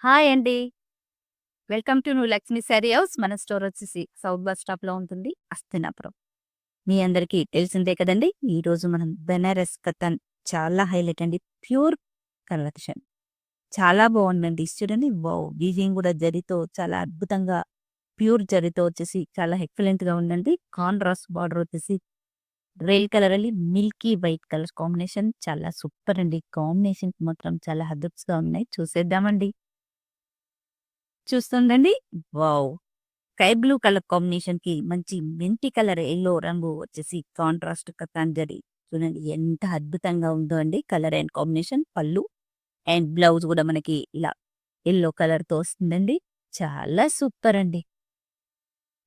Hi అండి. Welcome to new Lakshmi sari house. మన store వచ్చేసి సౌత్ బస్ స్టాప్‌లో ఉంటుంది. హస్తినాపురం. మీ అందరికీ తెలిసిందే కదండీ! ఈరోజు మనం బెనారస్ కథన్ చాలా హైలైట్ అండి. Pure collection. చాలా బావుందండి. చూడండి వావ్! వీవింగ్ కూడా జరీతో చాలా అద్భుతంగా ప్యూర్ జరీతో వచ్చేసి చాలా ఎక్సలెంట్‌గా ఉందండి. కాంట్రాస్ట్ బార్డర్ వచ్చేసి రెడ్ కలర్ అని మిల్కీ వైట్ కలర్ కాంబినేషన్ చాలా సూపర్ అండి. కాంబినేషన్స్ మాత్రం చాలా అదుర్స్‌గా ఉన్నాయి. చూసేద్దామండి. చూస్తుందండి. వావ్! స్కై బ్లూ కలర్ కాంబినేషన్‌కి మంచి మెంతి కలర్ యెల్లో రంగు వచ్చేసి కాంట్రాస్ట్ కతాంజలి. చూడండి ఎంత అద్భుతంగా ఉందో అండి కలర్ అండ్ కాంబినేషన్. పళ్ళు అండ్ బ్లౌజ్ గూడా మనకి ఇలా యెల్లో కలర్‌తో వస్తుందండి. చాలా సూపర్ అండి.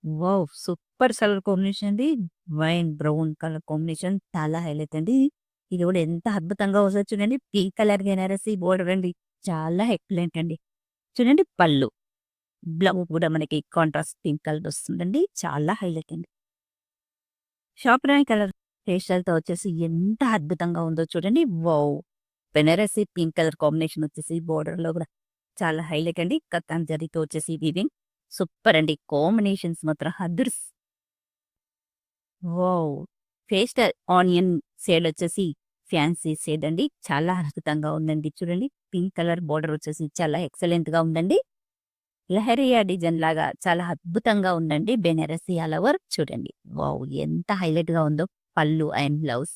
వావ్! సూపర్ కలర్ కాంబినేషన్ అండి. వైన్ బ్రౌన్ కలర్ కాంబినేషన్ చాలా హైలైట్ అండి. ఇది గూడా ఎంత అద్భుతంగా వస్తదో చూడండి. పింక్ కలర్ బెనారసి బోర్డర్ అండి. చాలా ఎక్సలెంట్ అండి. చూడండి పళ్ళు. బ్లౌజ్ కూడా మనకి కాంట్రాస్ట్ పింక్ కలర్ వస్తుందండి. చాలా హైలైట్ అండి. షాప్ రాణి కలర్ పేస్టల్‌తో వచ్చేసి ఎంత అద్భుతంగా ఉందో చూడండి. Wow! Banarasi pink colour combination వచ్చేసి బోర్డర్‌లో కూడా చాలా హైలైట్ అండి. కతాన్ జరీతో వచ్చేసి వీవింగ్ సూపర్ అండి. కాంబినేషన్స్ మాత్రం అదుర్స్. వావ్! పేస్టల్ ఆనియన్ షేడ్ వచ్చేసి ఫ్యాన్సీ షేడ్ అండి. చాలా అద్భుతంగా ఉందండి. చూడండి పింక్ కలర్ బోర్డర్ వచ్చేసి చాలా ఎక్సలెంట్‌గా ఉందండి. లహరియా డిజైన్ లాగా చాలా అద్భుతంగా ఉందండి. బెనారసి ఆల్ ఓవర్ చూడండి. వావ్! ఎంత హైలైట్‌గా ఉందో పళ్ళు and blouse.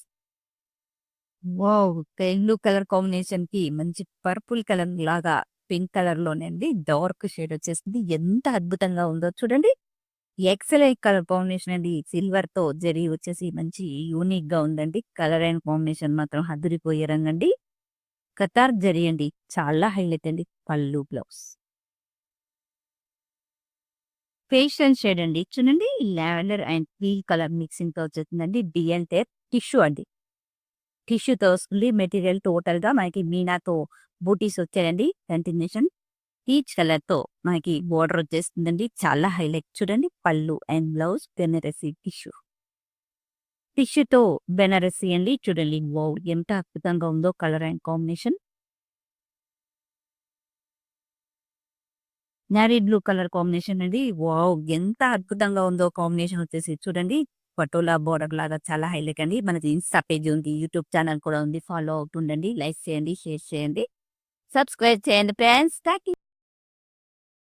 Wow! Sky blue colour కాంబినేషన్‌కి మంచి పర్పుల్ కలర్ లాగా పింక్ కలర్‌లోనండి డార్క్ షేడ్ వచ్చేసింది. ఎంత అద్భుతంగా ఉందో చూడండి. ఎక్సలెంట్ కలర్ కాంబినేషన్ అండి. సిల్వర్‌తో జరీ వచ్చేసి మంచి యూనిక్‌గా ఉందండి. కలర్ అండ్ కాంబినేషన్ మాత్రం అదిరిపోయే రంగండి. కతార్ జరీ అండి. చాలా హైలైట్ అండి. పళ్ళు, బ్లౌజ్. పేస్టల్ షేడ్ అండి. చూడండి లావెండర్ అండ్ పీల్ కలర్ మిక్సింగ్‌తో వచ్చేసిందండి. డిఎన్‌టే టిష్యూ అండి. టిష్యూతో వస్తుంది. మెటీరియల్ టోటల్‌గా మనకి మీనాతో బూటీస్ వచ్చాయండి. కంటిన్యూషన్ పీచ్ కలర్‌తో మనకి బోర్డర్ వచ్చేస్తుందండి. చాలా హైలైట్ చూడండి. పళ్ళు అండ్ బ్లౌజ్ బెనారసి టిష్యూ. టిష్యూతో బెనారసి అండి. చూడండి వావ్! ఎంత అద్భుతంగా ఉందో colour and combination. Navy blue colour combination అండి. వావ్! ఎంత అద్భుతంగా ఉందో కాంబినేషన్ వచ్చేసి చూడండి. పటోలా బోర్డర్ లాగా చాలా హైలైట్ అండి. మనది ఇన్‌స్టా పేజ్ ఉంది. యూట్యూబ్ ఛానల్ కూడా ఉంది. ఫాలో అవుతుండండి. లైక్ చేయండి, షేర్ చేయండి, సబ్స్క్రైబ్ చేయండి ఫ్రెండ్స్. Thank you.